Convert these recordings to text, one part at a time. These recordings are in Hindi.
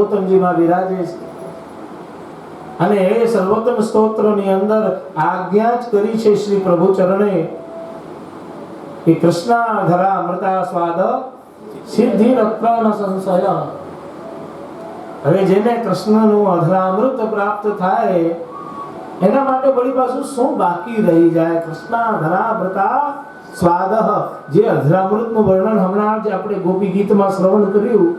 સર્વોત્તમજીમાં બિરાજે છે. અને એ સર્વોત્તમ સ્તોત્રની અંદર આજ્ઞા જ કરી છે શ્રી પ્રભુ ચરણે કે કૃષ્ણાધરા અમૃતા સ્વાદ સિદ્ધિ રત્ન સંશય. હવે જેને કૃષ્ણનું અધરામૃત પ્રાપ્ત થાય એના માટે વળી પાછું શું બાકી રહી જાય? કૃષ્ણાધરામૃતા સ્વાદ, જે અધરામૃતનું વર્ણન હમણાં જ આપણે ગોપી ગીતમાં શ્રવણ કર્યું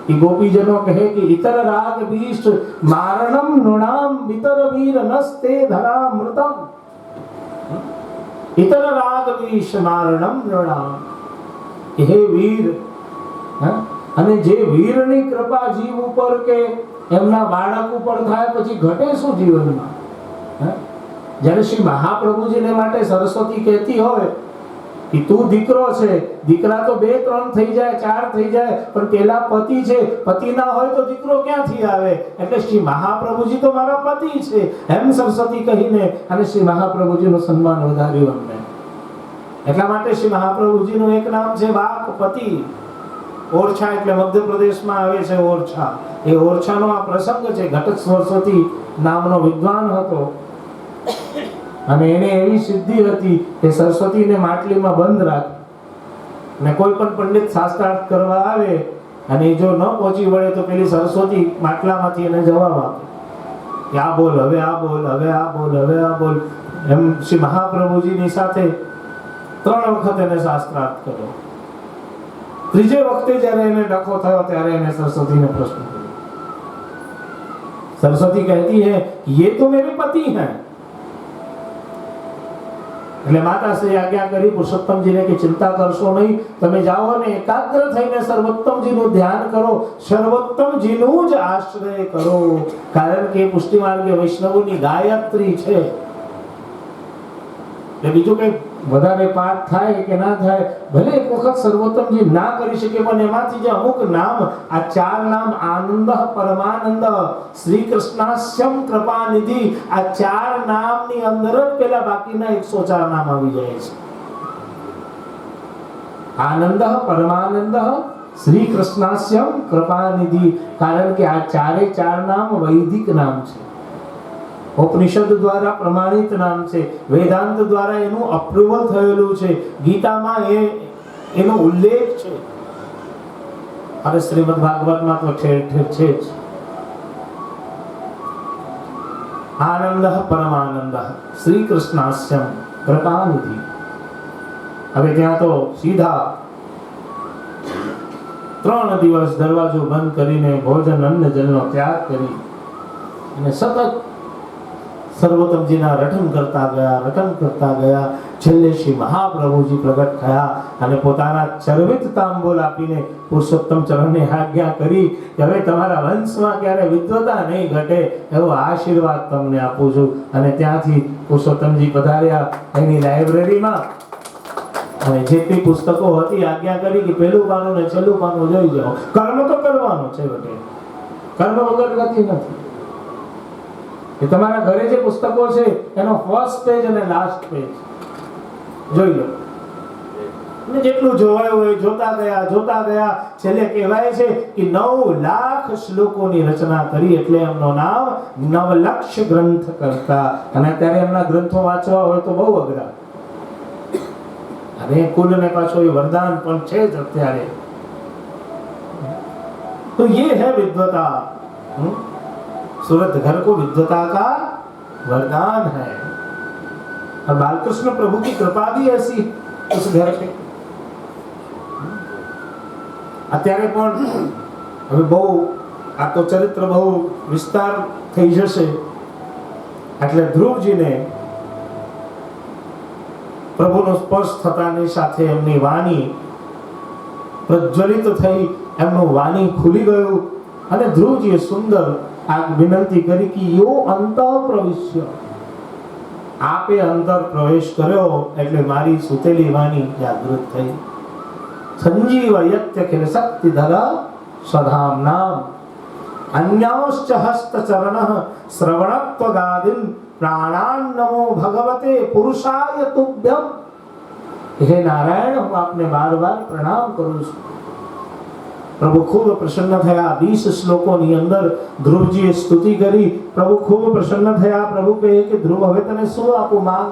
કે ગોપીજનો કહે કે ઇતર રાગ બીષ્ટ મારણમ નૃણામ વિતર વીર નસ્તે ધરામૃતમ. ઇતર રાગ બીષ્ટ મારણમ નૃણામ, હે વીર, અને જે વીરની કૃપા જીવ ઉપર કે એમના બાળક ઉપર થાય પછી ઘટે શું જીવનમાં? જ્યારે શ્રી મહાપ્રભુજીને માટે સરસ્વતી કહેતી હોય કે તું દીકરો છે, દીકરા તો 2 3 થઈ જાય, 4 થઈ જાય, પણ પેલા પતિ છે, પતિ ના હોય તો દીકરો ક્યાંથી આવે? એટલે શ્રી મહાપ્રભુજી તો મારા પતિ છે એમ સરસ્વતી કહીને અને શ્રી મહાપ્રભુજીનું સન્માન વધાર્યું અમને. એટલા માટે શ્રી મહાપ્રભુજીનું એક નામ છે વાકપતિ. ઓરછા એટલે મધ્યપ્રદેશમાં આવે છે ઓરછા. એ ઓરછાનો આ પ્રસંગ છે. ઘટક સરસ્વતી નામનો વિદ્વાન હતો અને એને એવી સિદ્ધિ હતી કે સરસ્વતીને માટલીમાં બંધ રાખે અને કોઈ પણ પંડિત શાસ્ત્રાર્થ કરવા આવે અને જો ન પહોંચી વળે તો પેલી સરસ્વતી માટલામાંથી એને જવાબ આપે કે આ બોલ, હવે આ બોલ, હવે આ બોલ, હવે આ બોલ. એમ શ્રી મહાપ્રભુજીની સાથે 3 વખત એને શાસ્ત્રાર્થ કર્યો. ત્રીજે વખતે જ્યારે એને ડખો થયો ત્યારે એને સરસ્વતીને પ્રશ્ન કર્યો. सरस्वती कहती है ये तो मेरे पति हैं. એટલે માતાશ્રી આજ્ઞા કરી પુરુષોત્તમજીને કે ચિંતા કરશો નહીં, તમે જાઓ અને એકાગ્ર થઈને સર્વોત્તમજીનું ધ્યાન કરો, સર્વોત્તમજીનું જ આશ્રય કરો, કારણ કે પુષ્ટિ માર્ગે વૈષ્ણવોની ગાયત્રી છે. એટલે બીજું કઈ વધારે પાઠ થાય કે ના થાય, ભલે એક વખત સર્વોત્તમજી ના કરી શકે, પણ એમાંથી જે અમુક નામ, આ 4 નામ આનંદ, પરમાનંદ, શ્રી કૃષ્ણાસ્યમ કૃપાનિધિ, આ 4 નામની અંદર જ પેલા બાકીના 104 નામ આવી જાય છે. આનંદ, પરમાનંદ, શ્રી કૃષ્ણાસ્યમ કૃપાનિધિ, કારણ કે આ 4 નામ વૈદિક નામ છે, ઉપનિષદ દ્વારા પ્રમાણિત નામ છે, વેદાંત દ્વારા એનું અપ્રુવલ થયેલું છે, ગીતામાં એનો ઉલ્લેખ છે અને શ્રીમદ ભાગવતમાં તો ઠેર ઠેર છે જ. આનંદ, પરમાનંદ, શ્રી કૃષ્ણાસ્યમ કૃપાનિધિ. હવે ત્યાં તો સીધા 3 દિવસ દરવાજો બંધ કરીને ભોજન અન્ન જલનો ત્યાગ કરી અને સતત સર્વોત્તમજીના રટન કરતા ગયા. છેલ્લે શ્રી મહાપ્રભુજી પ્રગટ થયા અને પોતાના ચરવિત તાંબૂલ આપીને પુરુષોત્તમ ચરણને આજ્ઞા કરી કે હવે તમારા વંશમાં ક્યારે વિદ્વતા નહીં ઘટે એવો આશીર્વાદ તમને આપું છું. અને ત્યાંથી પુરુષોત્તમજી પધાર્યા એની લાઇબ્રેરીમાં અને જેટલી પુસ્તકો હતી આજ્ઞા કરી કે પહેલું પાનું ને છેલ્લું પાનું જોઈ જાઓ. કર્મ તો કરવાનું છે વટે, કર્મ વગર ગતિ નથી. કે તમારા ઘરે જે પુસ્તકો છે એનો ફર્સ્ટ પેજ અને લાસ્ટ પેજ જોઈ લો. અને જેટલું જોવાયું હોય જોતા ગયા છેલ્લે કહેવાય છે કે 9 લાખ શ્લોકોની રચના કરી, એટલે એમનો નામ 9 લક્ષ ગ્રંથ કરતા. અને અત્યારે એમના ગ્રંથો વાંચવા હોય તો બહુ અઘરા, અને કુલને પાછો એ વરદાન પણ છે જ અત્યારે. તો ये है विद्वता. सूरत घर को विद्वता का वरदान है और बालकृष्ण प्रभु की कृपा भी ऐसी उस घर पे. અત્યારે પણ હવે બહુ આ તો ચરિત્ર બહુ વિસ્તાર થઈ જશે, એટલે ધ્રુવજીને પ્રભુનો સ્પર્શ થતાની સાથે એમની વાણી પ્રજ્વલિત થઈ, એમનું વાણી ખુલી ગયું અને ધ્રુવજીએ સુંદર આ વિનંતી કરી કે યો અંતઃ પ્રવિશ્ય, આપે અંતર પ્રવેશ કર્યો એટલે મારી સુતેલી વાણી જાગૃત થઈ. સંજીવ યત્યખિલ શક્તિ ધર સધામ નામ અન્યાશ્ચ હસ્ત ચરણ શ્રવણત્વગાદિન પ્રાણાન નમો ભગવતે પુરુષાય તુભ્યમ. હે નારાયણ, હું આપને બાર પ્રણામ કરું છું. પ્રભુ ખૂબ પ્રસન્ન થયા. 20 શ્લોકોની અંદર ધ્રુવજીએ સ્તુતિ કરી. પ્રભુ ખૂબ પ્રસન્ન થયા. પ્રભુ કહે કે ધ્રુવ, હવે તને શું આપું, માંગ.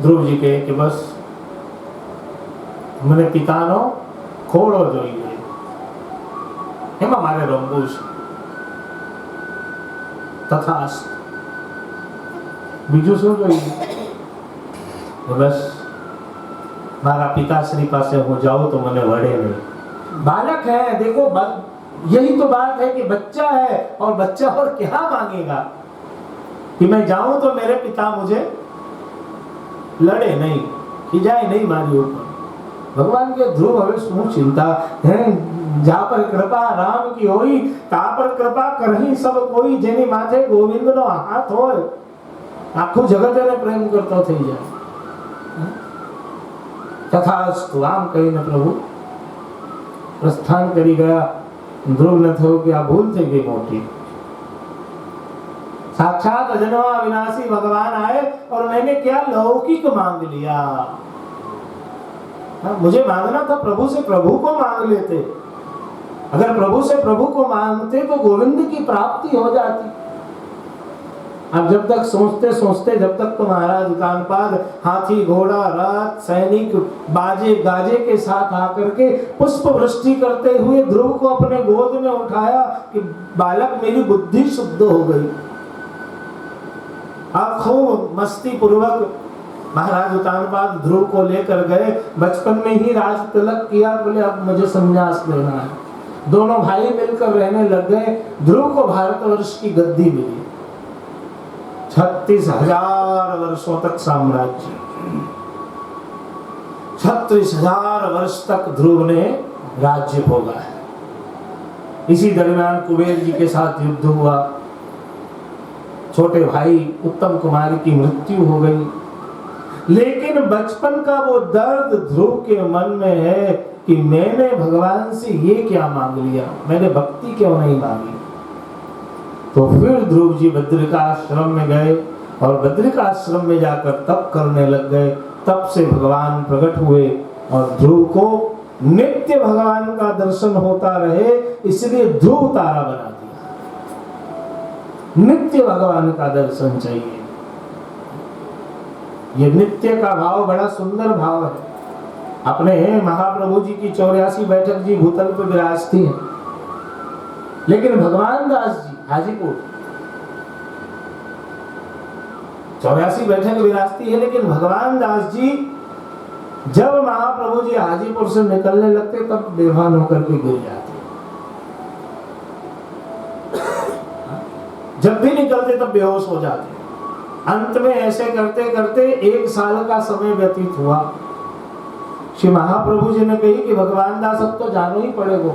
ધ્રુવજી કહે કે બસ મને પિતાનો ખોળો જોઈએ, એમાં મારે રમવું છે. તથાસ્તુ. બીજું શું જોઈએ? બસ मारा पिताश्री पास हो जाओ तो मने वड़े नहीं. बालक है, देखो यही तो बात है कि बच्चा है, और बच्चा और क्या मांगेगा कि मैं जाऊं तो मेरे पिता मुझे लड़े नहीं, खिजाए नहीं मारी ऊपर. भगवान के ध्रुव हवे शू चिंता है, जा पर कृपा राम की होई ता पर कृपा करही सब कोई. जेनी माथे गोविंद नो हाथ होय आखું જગત એને પ્રેમ કરતો થઈ જાય. तथास्तु आम कहीने प्रभु प्रस्थान करी गया. ध्रुव ने थયું कि आ भूल થઈ ગઈ मोटी. साक्षात अजन्मा विनाशी भगवान आए और मैंने क्या लौकिक मांग लिया. मुझे मांगना था प्रभु से, प्रभु को मांग लेते. अगर प्रभु से प्रभु को मांगते तो गोविंद की प्राप्ति हो जाती. अब जब तक सोचते सोचते, जब तक तो महाराज उत्तानपाद हाथी घोड़ा रथ सैनिक बाजे गाजे के साथ आकर के पुष्प वृष्टि करते हुए ध्रुव को अपने गोद में उठाया कि बालक मेरी बुद्धि शुद्ध हो गई. अब खूब मस्ती पूर्वक महाराज उत्तानपाद ध्रुव को लेकर गए. बचपन में ही राज तिलक किया, बोले अब मुझे संन्यास लेना है. दोनों भाई मिलकर रहने लग गए. ध्रुव को भारतवर्ष की गद्दी मिली. 36,000 वर्षों तक साम्राज्य, 36,000 वर्ष तक ध्रुव ने राज्य भोगा है. इसी दरमियान कुबेर जी के साथ युद्ध हुआ. छोटे भाई उत्तम कुमार की मृत्यु हो गई. लेकिन बचपन का वो दर्द ध्रुव के मन में है कि मैंने भगवान से ये क्या मांग लिया, मैंने भक्ति क्यों नहीं मांगी. तो फिर ध्रुव जी बद्रिकाश्रम में गए और बद्रिकाश्रम में जाकर तप करने लग गए. तब से भगवान प्रकट हुए और ध्रुव को नित्य भगवान का दर्शन होता रहे, इसलिए ध्रुव तारा बना दिया. नित्य भगवान का दर्शन चाहिए. ये नित्य का भाव बड़ा सुंदर भाव है. अपने महाप्रभु जी की 84 बैठक जी भूतल पे विराजती है, लेकिन भगवान दास जी हाजीपुर 84 बैठक विराजती है, लेकिन भगवान दास जी जब महाप्रभु जी हाजीपुर से निकलने लगते तब बेभान होकर के गिर जाते. जब भी निकलते तब बेहोश हो जाते. अंत में ऐसे करते करते 1 साल का समय व्यतीत हुआ. श्री महाप्रभु जी ने कही कि भगवान दास अब तो जानो ही पड़ेगो.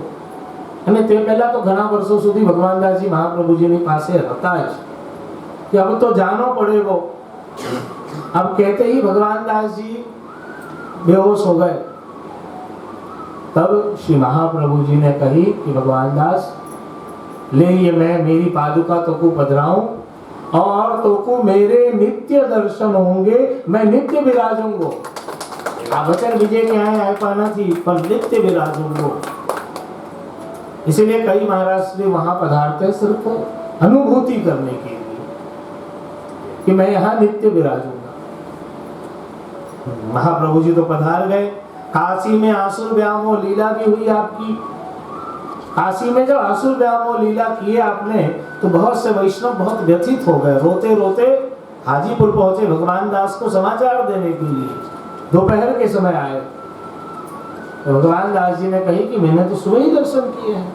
અને તે પહેલા તો ઘણા વર્ષો સુધી ભગવાન દાસજી મહાપ્રભુજીની પાસે હતા જ कि अब तो जानो पड़ेगो. अब कहते ही भगवान दास जी बेहोश हो गए. तब श्री महाप्रभु जी ने कही कि भगवान दास ले ये मैं मेरी पादुका तो को पधराऊं और तो को मेरे नित्य दर्शन होंगे, मैं नित्य विराजूंगो. आ वचन विजय के आए पाना थी पर नित्य विराजूंगो. इसीलिए कई महाराज श्री वहां पधारते सिर्फ अनुभूति करने के लिए कि मैं यहाँ नित्य विराजूंगा. महाप्रभु जी तो पधार गए. काशी में आसुर व्यामोह लीला भी हुई आपकी. काशी में जब आसुर व्यामोह लीला किए आपने तो बहुत से वैष्णव बहुत व्यथित हो गए. रोते रोते हाजीपुर पहुंचे भगवान दास को समाचार देने के लिए. दोपहर के समय आए. तो भगवान दास जी ने कही कि मैंने तो सुबह ही दर्शन किए हैं,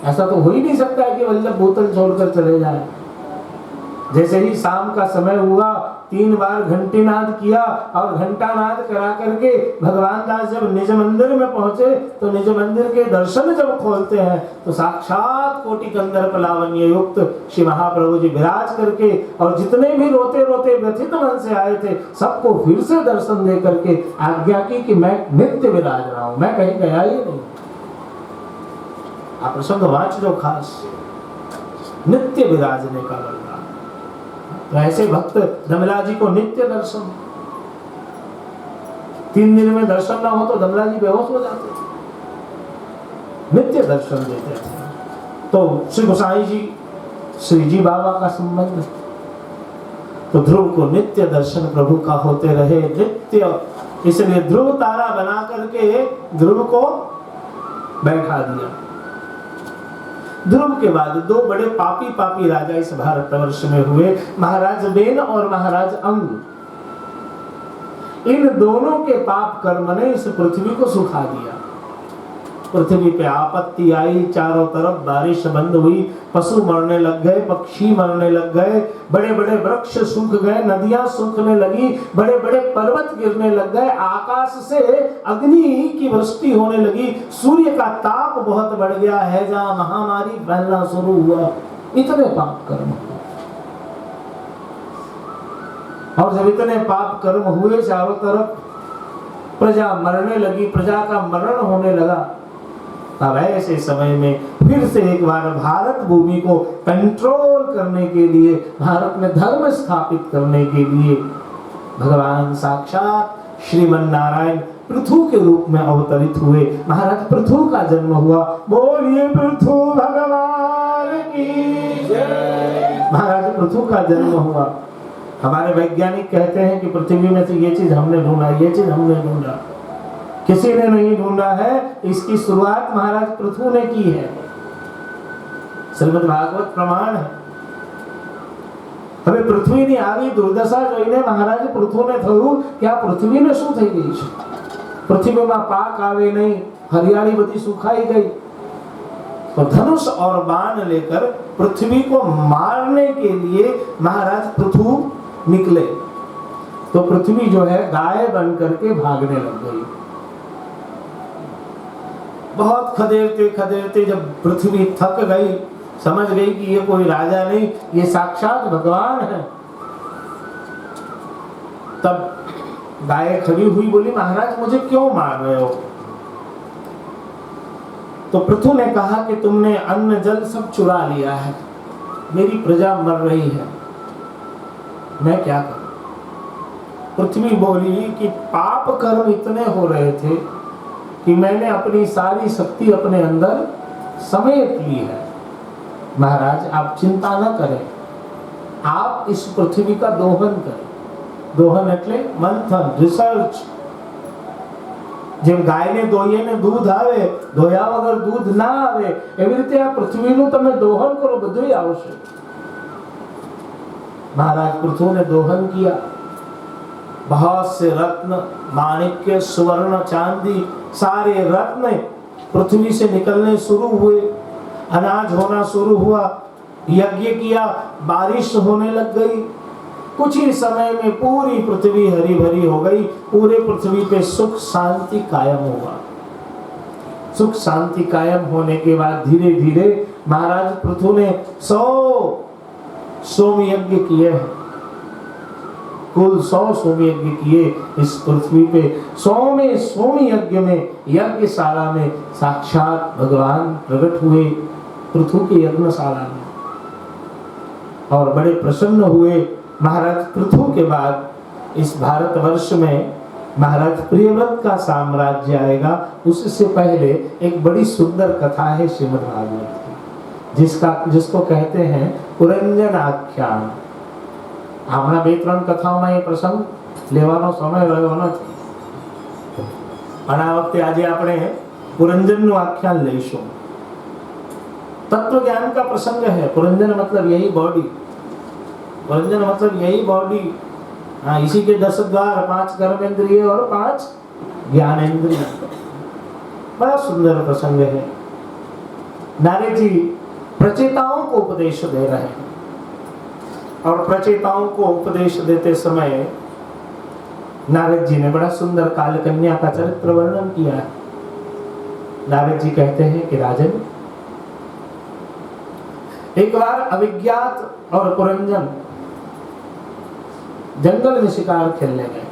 ऐसा तो हो ही नहीं सकता है कि वल्लभ बोतल छोड़कर चले जाए. जैसे ही शाम का समय हुआ 3 बार घंटीनाद किया और घंटानाद करा करके भगवान दास जब निज मंदिर में पहुंचे तो निज मंदिर के दर्शन जब खोलते हैं तो साक्षात कोटि कंदर्प लावण्य युक्त श्री महाप्रभु जी विराज करके और जितने भी रोते रोते व्यथित मन से आए थे सबको फिर से दर्शन दे करके आज्ञा की कि मैं नित्य विराज रहा हूं, मैं कहीं गया ही नहीं. आप प्रसंग वाच लो खास, नित्य विराजने का वर्णन. तो ऐसे भक्त दमला जी को नित्य दर्शन. 3 दिन में दर्शन ना हो तो धमला जी बेहोश हो जाते थे, नित्य दर्शन देते थे। तो श्री गोसाई जी श्री जी बाबा का संबंध, तो ध्रुव को नित्य दर्शन प्रभु का होते रहे, नित्य। इसलिए ध्रुव तारा बना करके ध्रुव को बैठा दिया। ध्रुव के बाद 2 बड़े पापी राजा इस भारतवर्ष में हुए, महाराज बेन और महाराज अंग। इन दोनों के पाप कर्म ने इस पृथ्वी को सुखा दिया। पृथ्वी पे आपत्ति आई, चारों तरफ बारिश बंद हुई, पशु मरने लग गए, पक्षी मरने लग गए, बड़े बड़े वृक्ष सूख गए, नदियां सूखने लगी, बड़े बड़े पर्वत गिरने लग गए, आकाश से अग्नि की वृष्टि होने लगी, सूर्य का ताप बहुत बढ़ गया है, जहां महामारी फैलना शुरू हुआ। इतने पाप कर्म, और जब इतने पाप कर्म हुए, चारों तरफ प्रजा मरने लगी, प्रजा का मरण होने लगा, तब ऐसे समय में फिर से एक बार भारत भूमि को कंट्रोल करने के लिए, भारत में धर्म स्थापित करने के लिए भगवान साक्षात श्रीमन नारायण पृथु के रूप में अवतरित हुए। महाराज पृथु का जन्म हुआ। बोलिए पृथु भगवान की जय। महाराज पृथु का जन्म हुआ। हमारे वैज्ञानिक कहते हैं कि पृथ्वी में से ये चीज हमने ढूंढा, ये चीज हमने ढूंढा, किसी ने नहीं ढूंढा है। इसकी शुरुआत महाराज पृथु ने की है, श्रीमद् भागवत प्रमाण है। હવે પૃથ્વીની આવી દુર્દશા જોઈને મહારાજ પૃથુને થયું કે આ પૃથ્વીને શું થઈ ગઈ છે, પૃથ્વીમાં પાક આવે નહીં, હરિયાળી બધી સુખાઈ ગઈ। तो धनुष और बाण लेकर पृथ्वी को मारने के लिए महाराज पृथु निकले। तो पृथ्वी जो है गाय बन करके भागने लग गई। बहुत खदेड़ते खदेड़ते जब पृथ्वी थक गई, समझ गई कि ये कोई राजा नहीं, ये साक्षात भगवान है, तब गाय खड़ी हुई, बोली महाराज मुझे क्यों मार रहे हो। तो पृथु ने कहा कि तुमने अन्न जल सब चुरा लिया है, मेरी प्रजा मर रही है, मैं क्या करूं। पृथ्वी बोली कि पाप कर्म इतने हो रहे थे कि मैंने अपनी सारी शक्ति अपने अंदर समेट ली है। महाराज आप चिंता न करें, आप इस पृथ्वी का दोहन करें। दोहन એટલે મંથન, રિસર્ચ। જેમ ગાયને દોઈએ ને દૂધ આવે, ધોયા વગર દૂધ ના આવે, એવી રીતે આ પૃથ્વીનું તમે દોહન કરો, બધું આવશે। महाराज पृथु ने दोहन किया। बहुत से रत्न, माणिक्य, सुवर्ण, चांदी, सारे रत्न पृथ्वी से निकलने शुरू हुए, अनाज होना शुरू हुआ, यज्ञ किया, बारिश होने लग गई। कुछ ही समय में पूरी पृथ्वी हरी भरी हो गई, पूरे पृथ्वी पे सुख शांति कायम हुआ। सुख शांति कायम होने के बाद धीरे धीरे महाराज पृथु ने 100 सोम यज्ञ किए हैं। कुल 100 सोम यज्ञ किए इस पृथ्वी पे। 100वें सोम यज्ञ में, यज्ञशाला में साक्षात भगवान प्रकट हुए, पृथु की यज्ञशाला में, और बड़े प्रसन्न हुए। महाराज पृथु के बाद इस भारतवर्ष में महाराज प्रियव्रत का साम्राज्य आएगा। उससे पहले एक बड़ी सुंदर कथा है श्रीमद् भागवत की, जिसको कहते हैं पुरंजन आख्यान। हमारा 2-3 कथाओं ये प्रसंग लेવાનો સમય રહ્યો નથી, અને આ વખતે આજે આપણે પુરંજનનું આખ્યાન લઈશું। तत्व ज्ञान का प्रसंग है। पुरंजन मतलब यही बॉडी, पुरंजन मतलब यही बॉडी। हाँ, इसी के 10 द्वार, 5 कर्मेंद्रिय और 5 ज्ञानेंद्रिय। बड़ा सुंदर प्रसंग है। नारद जी प्रचेताओं को उपदेश दे रहे हैं, और प्रचेताओं को उपदेश देते समय नारद जी ने बड़ा सुंदर काल कन्या का चरित्र वर्णन किया है। नारद जी कहते हैं कि राजन, एक बार अविज्ञात और पुरंजन जंगल में शिकार खेलने गए।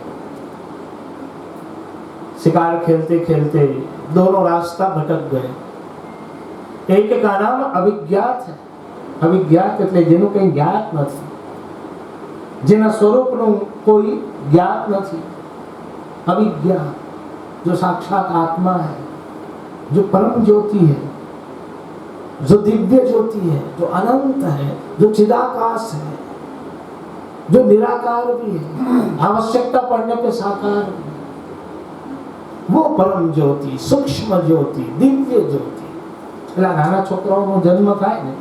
शिकार खेलते खेलते दोनों रास्ता भटक गए। एक का नाम अविज्ञात है। अविज्ञात એટલે જેનું કંઈ જ્ઞાત નથી, જેના સ્વરૂપનું કોઈ જ્ઞાત નથી। अविद्या, जो साक्षात आत्मा है, जो परम ज्योति है, जो दिव्य ज्योति है, जो अनंत है, जो चिदाकाश है, जो निराकार भी है, आवश्यकता पड़ने पे साकार भी है, वो परम ज्योति, सूक्ष्म ज्योति, दिव्य ज्योति। એટલે નાના છોકરાઓનો જન્મ થાય ને,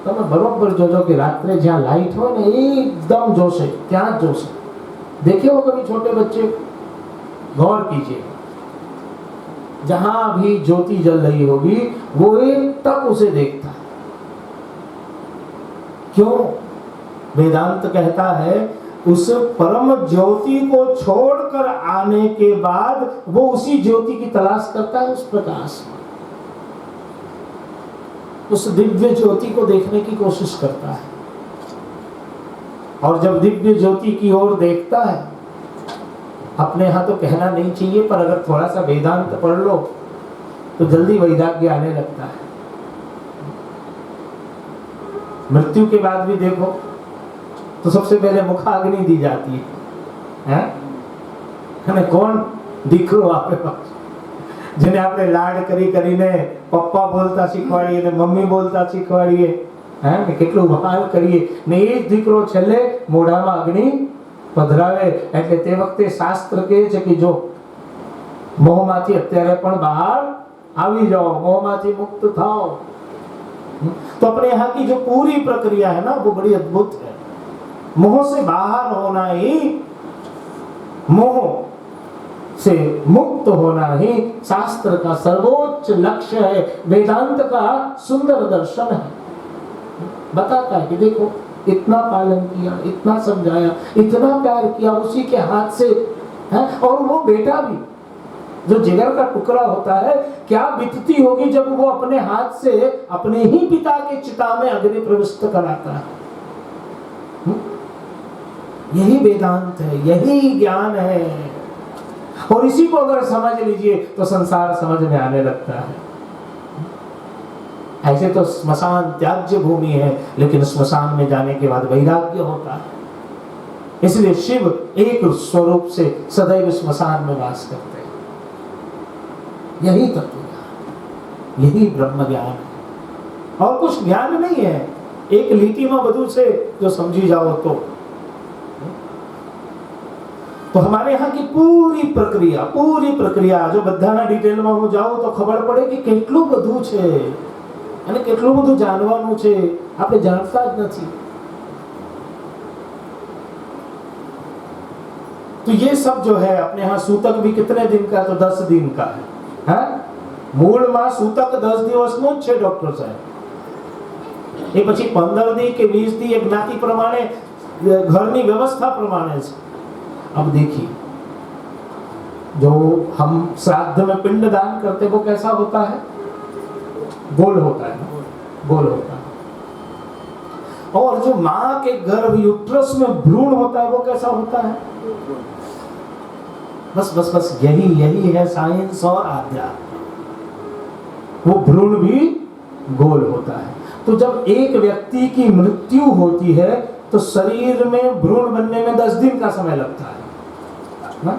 તમે બરોબર જોજો કે રાત્રે જ્યાં લાઈટ હોય ને एकदम જોશે, ત્યાં જ જોશે। देखे हो कभी छोटे बच्चे? गौर कीजिए, जहां भी ज्योति जल रही होगी वो एकदम उसे देखता है। क्यों? वेदांत कहता है उस परम ज्योति को छोड़कर आने के बाद वो उसी ज्योति की तलाश करता है, उस प्रकाश में, उस दिव्य ज्योति को देखने की कोशिश करता है। और जब दिव्य ज्योति की ओर देखता है, अपने यहाँ तो कहना नहीं चाहिए, पर अगर थोड़ा सा वेदांत पढ़ लो तो जल्दी वैराग्य आने लगता है। मृत्यु के बाद भी देखो तो सबसे पहले मुखाग्नि दी जाती है, हैं? कौन દીકરો આપે જેને આપણે લાડ કરી કરીને પપ્પા બોલતા શીખવાડીએ ને મમ્મી બોલતા શીખવાડીએ, हैं? કેટલું વહાલ કરીએ ને એ જ દીકરો છેલ્લે મોઢામાં અગ્નિ પધરાવે। એટલે તે વખતે શાસ્ત્ર કહે છે કે જો મોહમાંથી અત્યારે પણ બહાર આવી જાઓ, મોહમાંથી મુક્ત થાઓ। तो अपने यहाँ की जो पूरी प्रक्रिया है ना वो बड़ी अद्भुत है। मोह से बाहर होना ही, मोह से मुक्त होना ही शास्त्र का सर्वोच्च लक्ष्य है, वेदांत का सुंदर दर्शन है। बताता है कि देखो इतना पालन किया, इतना समझाया, इतना प्यार किया उसी के हाथ से, है? और वो बेटा भी जो जिगर का टुकड़ा होता है, क्या बीतती होगी जब वो अपने हाथ से अपने ही पिता के चिता में अग्नि प्रविष्ट कराता है। यही वेदांत है, यही ज्ञान है। और इसी को अगर समझ लीजिए तो संसार समझ में आने लगता है। ऐसे तो स्मशान त्याज्य भूमि है, लेकिन स्मशान में जाने के बाद वैराग्य होता है। इसलिए शिव एक स्वरूप से सदैव स्मशान में वास करते हैं। यही तत्व ज्ञान, यही ब्रह्म ज्ञान है, और कुछ ज्ञान नहीं है। एक लीटी में बधु से जो समझी जाओ तो हमारे यहाँ की पूरी प्रक्रिया जो बधाना डिटेल में हूँ जाऊँ तो खबर पड़े कि કેટલું બધું છે અને કેટલું બધું જાણવાનું છે, આપણે જાણતા જ નથી। तो ये सब जो है अपने यहाँ सूतक भी कितने दिन का? तो 10 दिन का है, हैं? मूल में सूतक 10 દિવસનું જ છે ડોક્ટર સાહેબ। એ પછી 15 દી કે 20 દી એક જ્ઞાતિ પ્રમાણે ઘરની વ્યવસ્થા પ્રમાણે છે। अब देखिए, जो हम श्राद्ध में पिंड दान करते वो कैसा होता है? गोल होता है ना, गोल होता है। और जो माँ के गर्भ यूट्रस में भ्रूण होता है वो कैसा होता है? बस यही है साइंस और आध्यात्म। वो भ्रूण भी गोल होता है। तो जब एक व्यक्ति की मृत्यु होती है तो शरीर में भ्रूण बनने में 10 दिन का समय लगता है ना?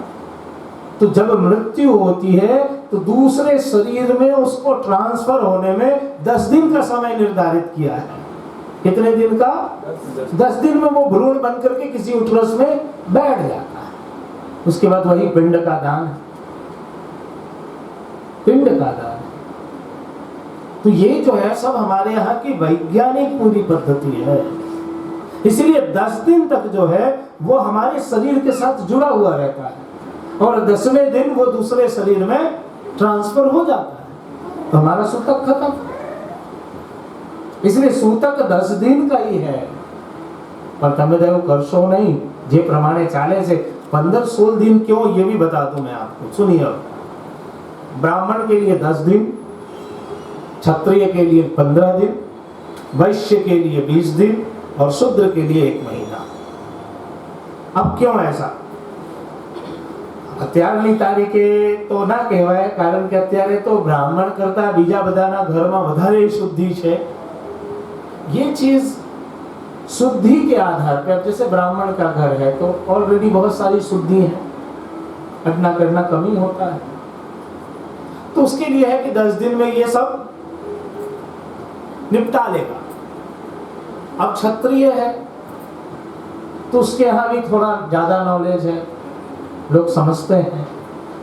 तो जब मृत्यु होती है तो दूसरे शरीर में उसको ट्रांसफर होने में 10 दिन का समय निर्धारित किया है। कितने दिन का? 10 दिन में वो भ्रूण बन करके किसी उटरस में बैठ जाता है। उसके बाद वही पिंड का दान, पिंड का दान। तो ये जो है सब हमारे यहाँ की वैज्ञानिक पूरी पद्धति है। इसलिए 10 दिन तक जो है वो हमारे शरीर के साथ जुड़ा हुआ रहता है, और 10वें दिन वो दूसरे शरीर में ट्रांसफर हो जाता है, तो हमारा सूतक खत्म। इसलिए सूतक 10 दिन का ही है। पर तमे तो करशो नहीं, जे प्रमाणे चाले से 15-16 दिन क्यों, ये भी बता दूं मैं आपको। सुनिए, ब्राह्मण के लिए 10 दिन, क्षत्रिय के लिए 15 दिन, वैश्य के लिए 20 दिन और शूद्र के लिए 1 महीना। अब क्यों ऐसा? અત્યારની તારીખે તો ના કહેવાય, કારણ કે અત્યારે તો બ્રાહ્મણ કરતા બીજા બધાના ઘરમાં વધારે શુદ્ધિ છે। ये चीज शुद्धि के आधार पर, जैसे ब्राह्मण का घर है तो ऑलरेडी बहुत सारी शुद्धि है। घटना करना कम ही होता है। तो उसके लिए है कि 10 दिन में ये सब निपटा लेगा। अब क्षत्रिय है तो उसके यहाँ भी थोड़ा ज्यादा नॉलेज है, लोग समझते हैं,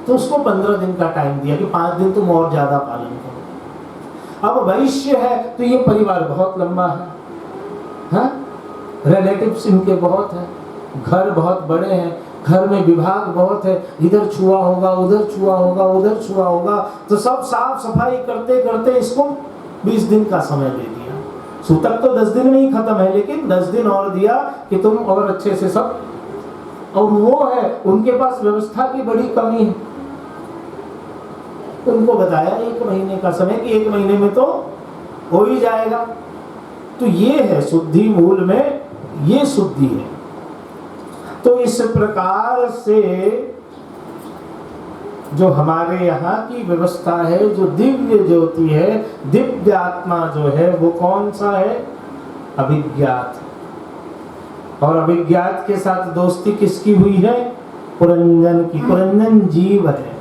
तो उसको 15 दिन का टाइम दिया कि 5 दिन तुम और ज्यादा पालन करो। अब वैश्य है तो ये परिवार बहुत लंबा है, हाँ? रिलेटिव्स इनके बहुत हैं, घर बहुत बड़े हैं, घर में विभाग बहुत है, इधर छुआ होगा, उधर छुआ होगा, उधर छुआ होगा, तो सब साफ सफाई करते करते इसको 20 दिन का समय दे दिया। सूतक तो 10 दिन में ही खत्म है, लेकिन 10 दिन और दिया कि तुम और अच्छे से सब। और वो है उनके पास व्यवस्था की बड़ी कमी है, उनको बताया 1 महीने का समय कि 1 महीने में तो हो ही जाएगा। तो ये है शुद्धि, मूल में ये शुद्धि है। तो इस प्रकार से जो हमारे यहाँ की व्यवस्था है, जो दिव्य ज्योति है, दिव्य आत्मा जो है, वो कौन सा है? अभिज्ञात। और अभिज्ञात के साथ दोस्ती किसकी हुई है? पुरंजन की। पुरंजन जीव है,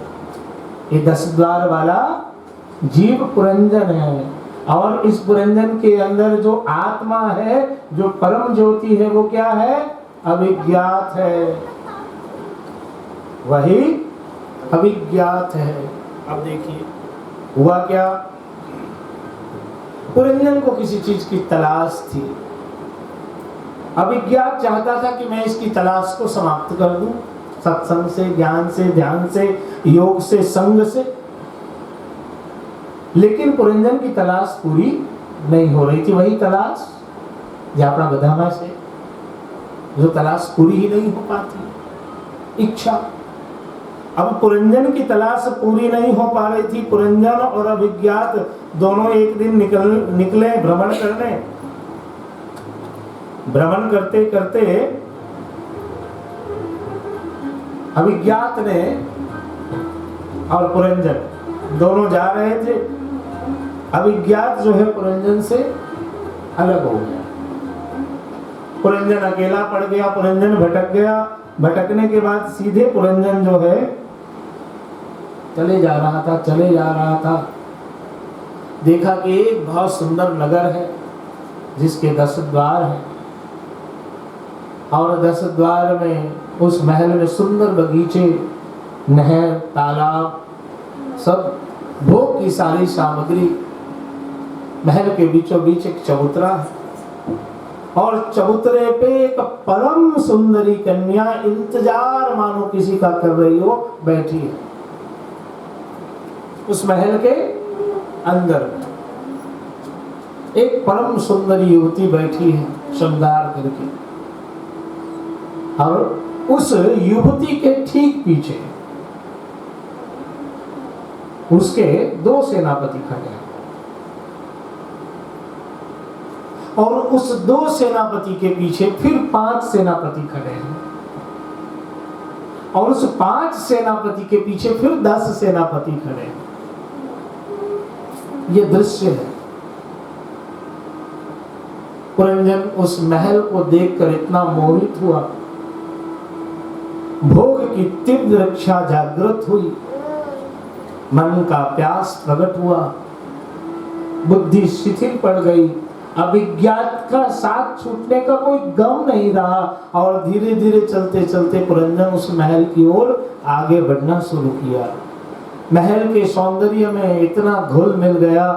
ये 10 द्वार वाला जीव पुरंजन है। और इस पुरंजन के अंदर जो आत्मा है, जो परम ज्योति है, वो क्या है? अभिज्ञात है, वही अभिज्ञात है। अब देखिए हुआ क्या, पुरंजन को किसी चीज की तलाश थी, अभिज्ञात चाहता था कि मैं इसकी तलाश को समाप्त कर दूं, सत्संग से, ज्ञान से, ध्यान से, योग से, संग से। लेकिन पुरंजन की तलाश पूरी नहीं हो रही थी, वही तलाश जापना बधामा से, जो तलाश पूरी ही नहीं हो पाती, इच्छा। अब पुरंजन की तलाश पूरी नहीं हो पा रही थी। पुरंजन और अभिज्ञात दोनों एक दिन निकले भ्रमण करने। भ्रमण करते करते अभिज्ञात ने और पुरंजन दोनों जा रहे थे। अभिज्ञात जो है पुरंजन से अलग हो गया, पुरंजन अकेला पड़ गया, पुरंजन भटक गया। भटकने के बाद सीधे पुरंजन जो है चले जा रहा था। देखा कि एक बहुत सुंदर नगर है जिसके 10 द्वार हैं, और 10 द्वार में उस महल में सुंदर बगीचे, नहर, तालाब, सब भोग की सारी सामग्री। महल के बीचों बीच एक चबूतरा है, और चबूतरे पे एक परम सुंदरी कन्या इंतजार मानो किसी का कर रही हो, बैठी है उस महल के अंदर। एक परम सुंदरी युवती बैठी है श्रृंगार करके, और उस युवती के ठीक पीछे उसके 2 सेनापति खड़े हैं, और उस 2 सेनापति के पीछे फिर 5 सेनापति खड़े हैं, और उस 5 सेनापति के पीछे फिर 10 सेनापति खड़े हैं। ये दृश्य है। पुरंजन उस महल को देखकर इतना मोहित हुआ, भोग की तीव्र इच्छा जागृत हुई, मन का प्यास प्रकट हुआ, बुद्धि शिथिल पड़ गई, अभिज्ञात का साथ छूटने का कोई गम नहीं रहा, और धीरे धीरे चलते चलते पुरंजन उस महल की ओर आगे बढ़ना शुरू किया। महल के सौंदर्य में इतना घुल मिल गया,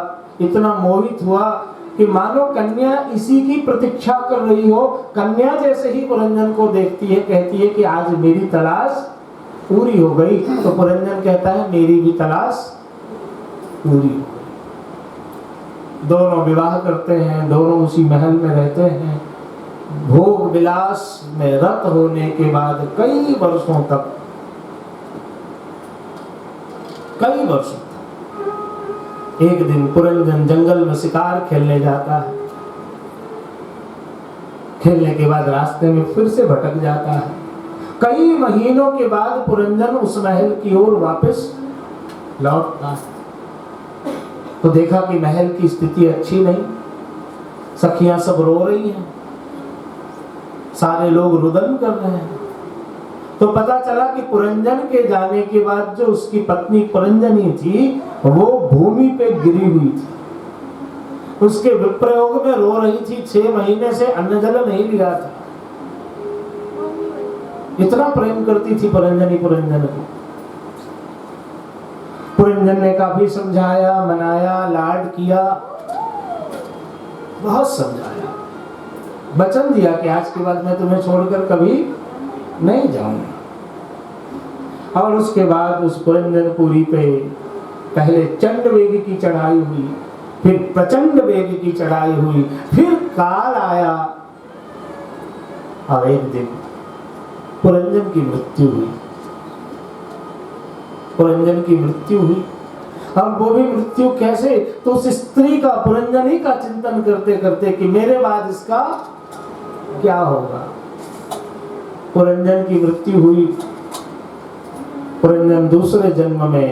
इतना मोहित हुआ कि मानो कन्या इसी की प्रतीक्षा कर रही हो। कन्या जैसे ही पुरंजन को देखती है, कहती है कि आज मेरी तलाश पूरी हो गई। तो पुरंजन कहता है मेरी भी तलाश पूरी हो गई। दोनों विवाह करते हैं, दोनों उसी महल में रहते हैं। भोग विलास में रत होने के बाद कई वर्षों तक एक दिन पुरंजन जंगल में शिकार खेलने जाता है। खेलने के बाद रास्ते में फिर से भटक जाता है। कई महीनों के बाद पुरंजन उस महल की ओर वापस लौटता है, तो देखा कि महल की स्थिति अच्छी नहीं। सखियां सब रो रही हैं, सारे लोग रुदन कर रहे हैं। तो पता चला कि पुरंजन के जाने के बाद जो उसकी पत्नी पुरंजनी थी वो भूमि पे गिरी हुई थी, उसके विप्रयोग में रो रही थी। 6 महीने से अन्न जल नहीं लिया था। इतना प्रेम करती थी पुरंजनी पुरंजन को। पुरंजन ने काफी समझाया, मनाया, लाड किया, बहुत समझाया, वचन दिया कि आज के बाद मैं तुम्हें छोड़कर कभी नहीं जाऊंगा। और उसके बाद उस पुरंजनपुरी पे पहले चंड वेग की चढ़ाई हुई, फिर प्रचंड वेग की चढ़ाई हुई, फिर काल आया और एक दिन पुरंजन की मृत्यु हुई। पुरंजन की मृत्यु हुई और वो भी मृत्यु कैसे? तो उस स्त्री का, पुरंजनी का चिंतन करते करते कि मेरे बाद इसका क्या होगा। पुरंजन की मृत्यु हुई। पुरंजन दूसरे जन्म में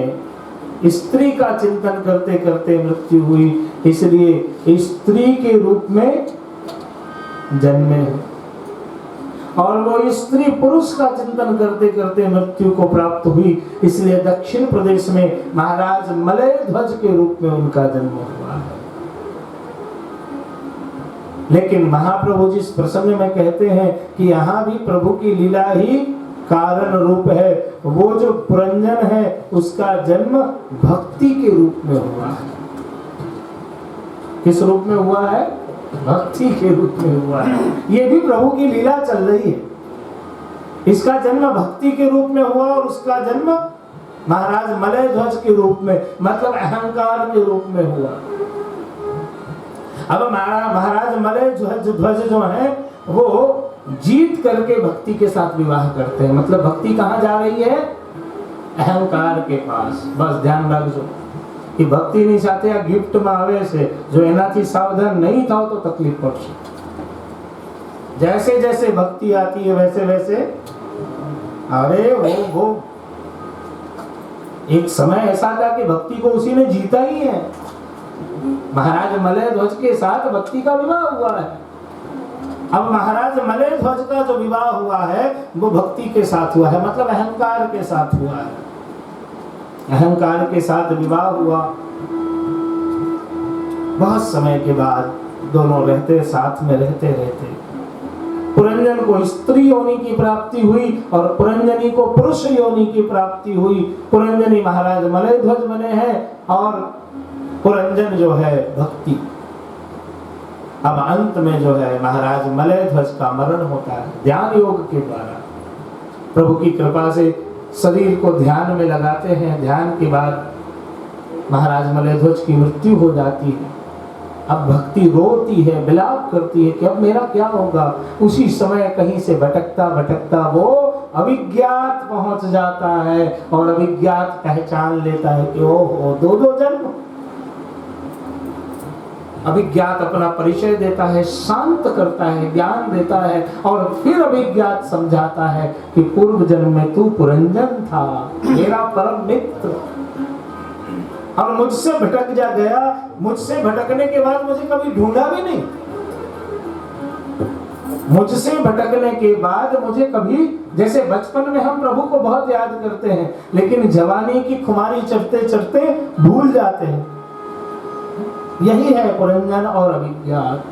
स्त्री का चिंतन करते करते मृत्यु हुई, इसलिए स्त्री के रूप में जन्मे। और वो स्त्री पुरुष का चिंतन करते करते मृत्यु को प्राप्त हुई, इसलिए दक्षिण प्रदेश में महाराज मलय ध्वज के रूप में उनका जन्म हुआ है। लेकिन महाप्रभु जी इस प्रसंग में कहते हैं कि यहाँ भी प्रभु की लीला ही कारण रूप है। वो जो पुरंजन है उसका जन्म भक्ति के रूप में हुआ है। किस रूप में हुआ है? भक्ति के रूप में हुआ है। ये भी प्रभु की लीला चल रही है। इसका जन्म भक्ति के रूप में हुआ और उसका जन्म महाराज मलय ध्वज के रूप में, मतलब अहंकार के रूप में हुआ। अब महाराज मलय ध्वज जो है वो जीत करके भक्ति के साथ विवाह करते हैं। मतलब भक्ति कहाँ जा रही है? अहंकार के पास। बस ध्यान रखो कि भक्ति नहीं चाहते या गिफ्ट में आवे से जो एनाथी सावधान नहीं था तो तकलीफ पड़ती। जैसे जैसे भक्ति आती है वैसे वैसे अरे वो एक समय ऐसा था कि भक्ति को उसी ने जीता ही है। महाराज मलय ध्वज के साथ भक्ति का विवाह हुआ है। अब महाराज मलय ध्वज का जो विवाह हुआ है वो भक्ति के साथ हुआ है, मतलब अहंकार के साथ हुआ है। अहंकार के साथ विवाह हुआ। बहुत समय के बाद दोनों रहते साथ में रहते रहते पुरंजन को स्त्री योनि की प्राप्ति हुई और पुरंजनी को पुरुष योनि की प्राप्ति हुई। पुरंजनी महाराज मलय ध्वज बने हैं और पुरंजन जो है भक्ति। अब अंत में जो है महाराज मलय ध्वज का मरण होता है ध्यान योग के द्वारा। प्रभु की कृपा से शरीर को ध्यान में लगाते हैं। ध्यान के बाद महाराज मलय ध्वज की मृत्यु हो जाती है। अब भक्ति रोती है, विलाप करती है कि अब मेरा क्या होगा। उसी समय कहीं से भटकता भटकता वो अविज्ञात पहुंच जाता है और अविज्ञात पहचान लेता है कि ओहो दो जन्म। अभिज्ञात अपना परिचय देता है, शांत करता है, ज्ञान देता है और फिर अभिज्ञात समझाता है कि पूर्व जन्म में तू पुरंजन था, मेरा परम मित्र, और मुझसे भटक जा गया। मुझसे भटकने के बाद मुझे कभी ढूंढा भी नहीं। मुझसे भटकने के बाद मुझे कभी, जैसे बचपन में हम प्रभु को बहुत याद करते हैं लेकिन जवानी की खुमारी चढ़ते चढ़ते भूल जाते हैं। यही है पुरंजन और अभिज्ञात।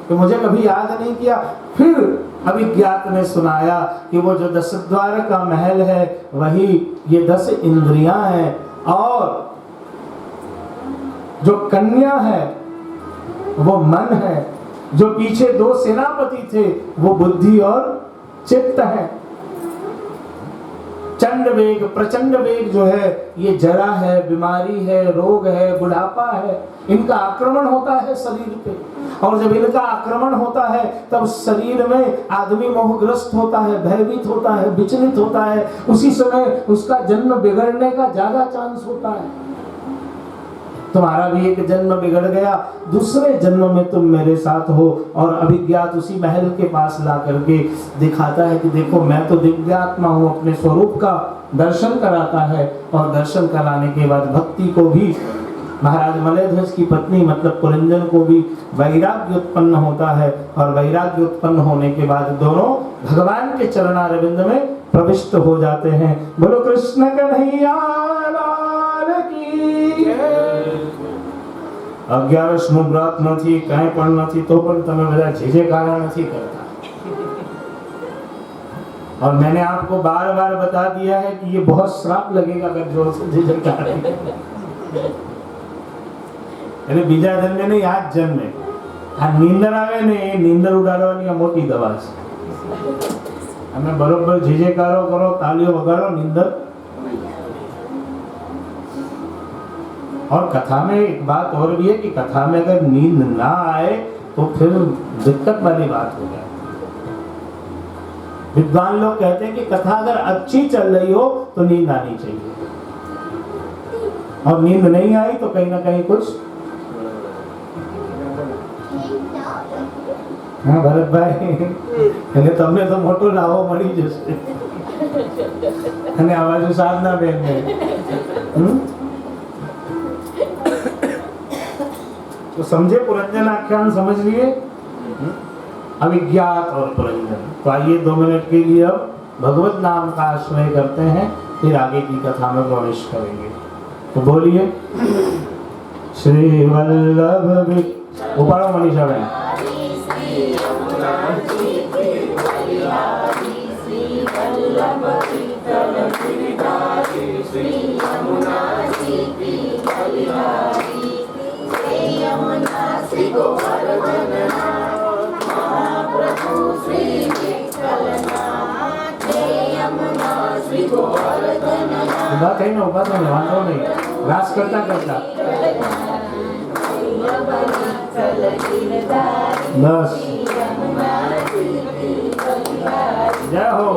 तो मुझे कभी याद नहीं किया। फिर अभिज्ञात ने सुनाया कि वो जो 10 द्वार का महल है वही ये 10 इंद्रियां हैं और जो कन्या है वो मन है, जो पीछे 2 सेनापति थे वो बुद्धि और चित्त है। चंड वेग, प्रचंड वेग जो है ये जरा है, बीमारी है, रोग है, बुढ़ापा है, इनका आक्रमण होता है शरीर पे। और जब इनका आक्रमण होता है तब शरीर में आदमी मोहग्रस्त होता है, भयभीत होता है, विचलित होता है। उसी समय उसका जन्म बिगड़ने का ज्यादा चांस होता है। तुम्हारा भी एक जन्म बिगड़ गया, दूसरे जन्म में तुम मेरे साथ हो। और अभिज्ञात उसी महल के पास ला करके दिखाता है कि देखो मैं तो दिव्यात्मा हूँ, अपने स्वरूप का दर्शन कराता है और दर्शन कराने के बाद भक्ति को भी महाराज मलयध्वज की पत्नी मतलब पुरंजन को भी वैराग्य उत्पन्न होता है और वैराग्य उत्पन्न होने के बाद दोनों भगवान के चरणारविंद में प्रविष्ट हो जाते हैं। बोलो कृष्ण कन्हैया लाल की। 11 નું વ્રત નથી, કાંઈ પણ નથી, તો પણ તમે બધા જે કારણ નથી કરતા। और मैंने आपको बार बार बता दिया है कि ये बहुत श्राप लगेगा अगर जोर से जयकार એટલે બીજા જન્મે નહીં, આ જ જન્મે આ નીંદર આવે ને એ નીંદર ઉડાડવાની આ મોટી દવા છે। અમે બરોબર જયકારો કરો, તાલીઓ વગાડો, નીંદર। और कथा में एक बात और भी है कि कथा में अगर नींद ना आए तो फिर दिक्कत वाली बात हो जाए। विद्वान लोग कहते हैं कि कथा अगर अच्छी चल रही हो तो नींद आनी चाहिए, और नींद नहीं आई तो कहीं ना कहीं कुछ। हाँ भरत भाई, એટલે તમને તો મોટો લાવો મળી જશે અને આ બાજુ સાધના બેન ને तो समझे, पुरंजन आख्यान समझ लिए, अविज्ञात और पुरंजन। तो आइए 2 मिनट के लिए अब भगवत नाम का आश्रय करते हैं, फिर आगे की कथा में प्रवेश करेंगे। तो बोलिए श्री वल्लभ उपाड़ो मनीषा बहन। उभा थઈને વાંધો નહીં, રાસ કરતા કરતા બસ જય हो।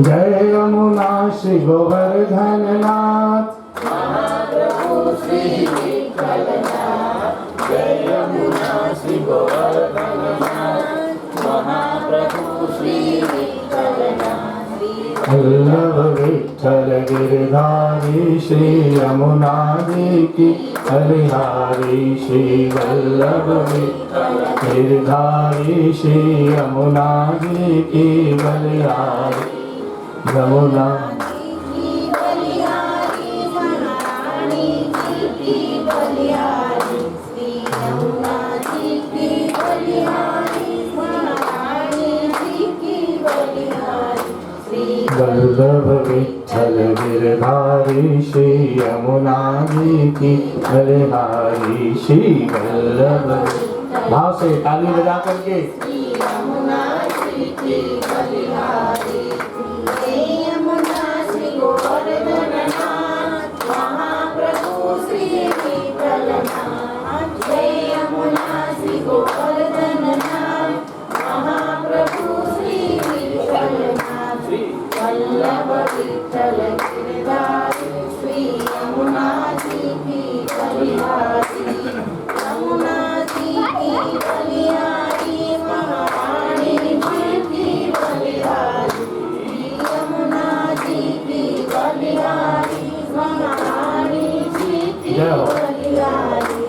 जय यमुना श्री गोवर्धन नाथ, महाप्रभु श्री विठ्ठलनाथ। जय यमुना श्री गोवर्धन नाथ, महाप्रभु श्री विठ्ठलनाथ। वल्लभ विठ्ठल गिरधारी श्री यमुना जी की बलिहारी। श्री वल्लभ विठ्ठल गिरधारी श्री यमुना जी की बलिहारी। यमुना वल्लभ विठ्ठल गिरधारी श्री यमुना जी की बलिहारी। श्री वल्लभ, भाव से ताली बजा करके यमुना जी की बलिहारी। यमुना श्री गोवर्धन नाथ, महाप्रभु श्री विठ्ठलनाथ। जय यमुना श्री गोवर्धन नाथ, महाप्रभु श्री विठ्ठलनाथ। वल्लभ विठ्ठल गिरधारी श्री यमुना जी की बलिहारी। यमुना जी की बलिहारी, महारानी जी की बलिहारी। यमुना जी की बलिहारी, महारानी जी की बलिहारी।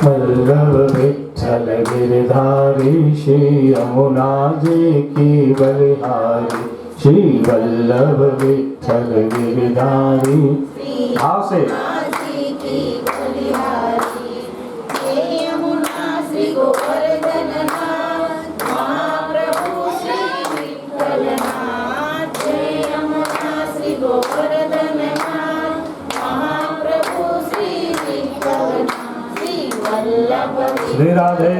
वल्लभ विठ्ठल गिरधारी श्री यमुना जी की बलिहारी। श्री वल्लभ विठ्ठल गिरधारी, भाव से यमुना श्री गोवर्धन नाथ, महाप्रभु श्री विठ्ठलनाथ। जय यमुना श्री गोवर्धन नाथ, महाप्रभु श्री विठ्ठलनाथ। श्री वल्लभ, श्री राधे।